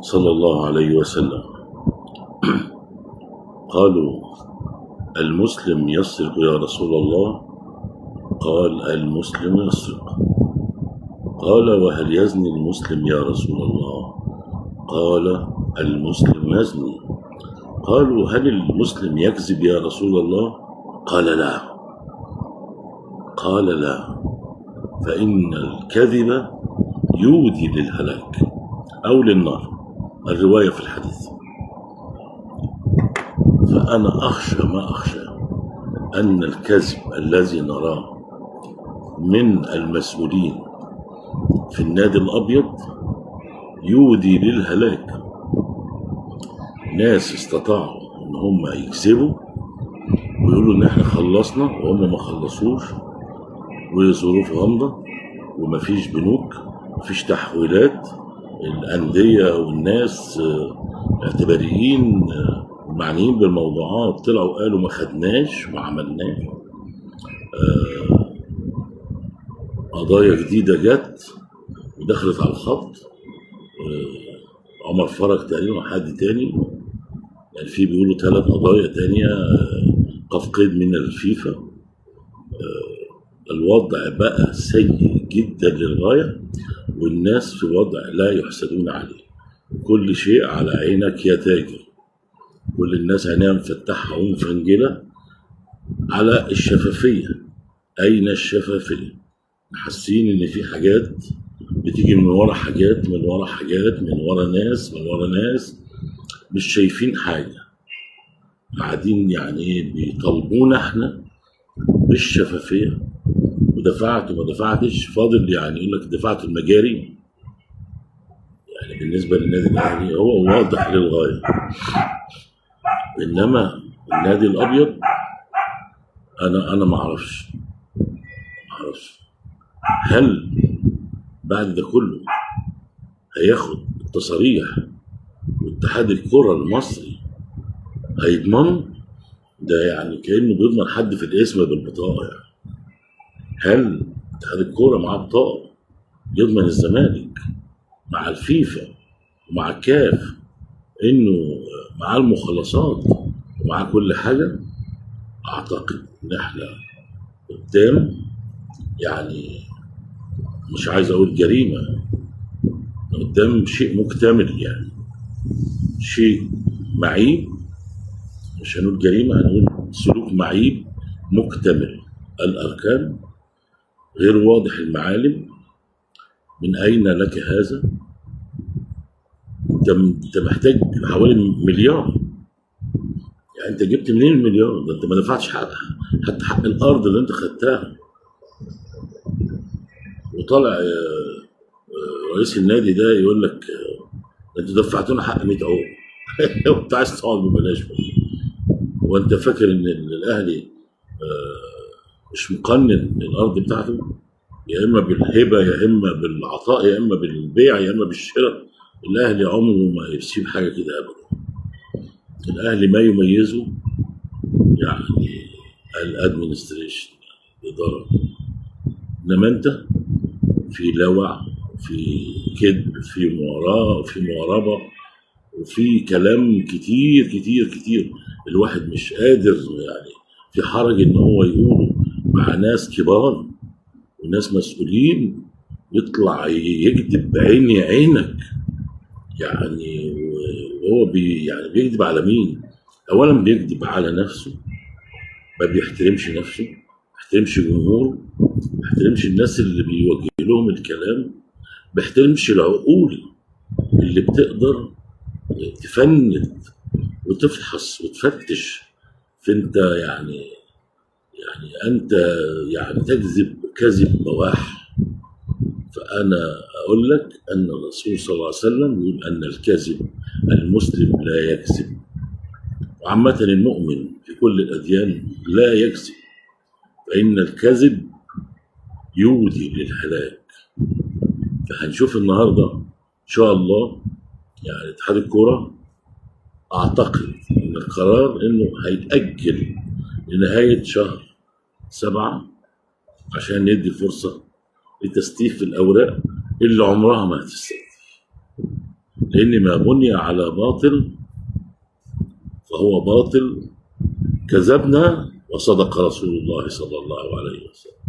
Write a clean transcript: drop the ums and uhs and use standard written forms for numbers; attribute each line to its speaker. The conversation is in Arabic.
Speaker 1: صلى الله عليه وسلم. قالوا: المسلم يسرق يا رسول الله؟ قال: المسلم يسرق. قال: وهل يزني المسلم يا رسول الله؟ قال: المسلم يزني. قالوا: هل المسلم يكذب يا رسول الله؟ قال: لا. قال: لا، فإن الكذب يودي للهلاك أو للنار، الرواية في الحديث. فأنا أخشى ما أخشى أن الكذب الذي نراه من المسؤولين في النادي الأبيض يودي للهلاك. ناس استطاعوا إن هم يكذبوا ويقولوا إن إحنا خلصنا وهم ما خلصوش، وظروف غامضة ومفيش بنوك، مفيش تحويلات. الأندية والناس الاعتباريين المعنيين بالموضوعات طلعوا قالوا ما خدناش وما عملناش. قضايا جديدة جت ودخلت على الخط. عمر فرج تقريبا وحد تاني، يعني في بيقولوا 3 قضايا تانية قف قيد من الفيفا. الوضع بقى سيء جدا للغاية، والناس في وضع لا يحسدون عليه. كل شيء على عينك يا تاجر، كل الناس عينيها مفتحة ومفنجلة على الشفافية. أين الشفافية؟ حاسين إن في حاجات بتيجي من ورا حاجات، من ورا حاجات، من ورا ناس، من ورا ناس، مش شايفين حاجة. قاعدين يعني بيطالبونا احنا بالشفافية، ودفعت وما دفعتش، فاضل يعني يقول لك دفعت المجاري. يعني بالنسبة للنادي الأهلي هو واضح للغاية، إنما النادي الأبيض أنا ما أعرفش هل بعد ده كله هياخد التصاريح واتحاد الكرة المصري هيضمنوا ده؟ يعني كأنه بيضمن حد في الاسم بالبطاقة. يعني هل اتحاد الكرة معاه بطاقة يضمن الزمالك مع الفيفا ومع الكاف انه معاه المخلصات ومعاه كل حاجة؟ اعتقد ان احنا قدام، يعني مش عايز اقول جريمة، قدام شيء مكتمل، يعني شيء معيب. مش هنقول جريمة، هنقول سلوك معيب مكتمل الأركان، غير واضح المعالم. من أين لك هذا؟ أنت محتاج حوالي مليار. يعني أنت جبت منين المليار ده؟ أنت ما دفعتش حتى حق الأرض اللي أنت خدتها. وطالع رئيس النادي ده يقول لك أنتوا دفعتونا حق 100 عقد وأنت عايز تقعد ببلاش. وأنت فاكر إن الأهلي مش مقنن الأرض بتاعته، يا إما بالهبة يا إما بالعطاء يا إما بالبيع يا إما بالشراء. الأهلي عمره ما يسيب حاجة كده أبدا. الأهلي ما يميزه يعني الادمنستريشن، الإدارة. إنما أنت في لوع، في كذب، في مواراة، في مواربة، وفي كلام كتير كتير كتير. الواحد مش قادر، يعني في حرج إن هو يقوله مع ناس كبار وناس مسؤولين. يطلع يكذب بعين عينك، يعني وهو يعني بيكذب على مين؟ اولا بيكذب على نفسه، ما بيحترمش نفسه، ما بيحترمش جمهوره، ما بيحترمش الناس اللي بيوجه لهم الكلام، ما بيحترمش العقول اللي بتقدر تفند وتفحص وتفتش في انت، يعني انت يعني تكذب كذب بواح. فأنا أقول لك أن الرسول صلى الله عليه وسلم يقول أن الكذب، المسلم لا يكذب، وعامة المؤمن في كل الأديان لا يكذب، فإن الكذب يودي للهلاك. فهنشوف النهاردة إن شاء الله، يعني اتحاد الكرة أعتقد أن القرار إنه هيتأجل لنهاية شهر 7 عشان ندي فرصة لتستيف الأوراق اللي عمرها ما هتستيف. لأن ما بني على باطل فهو باطل. كذبنا وصدق رسول الله صلى الله عليه وسلم.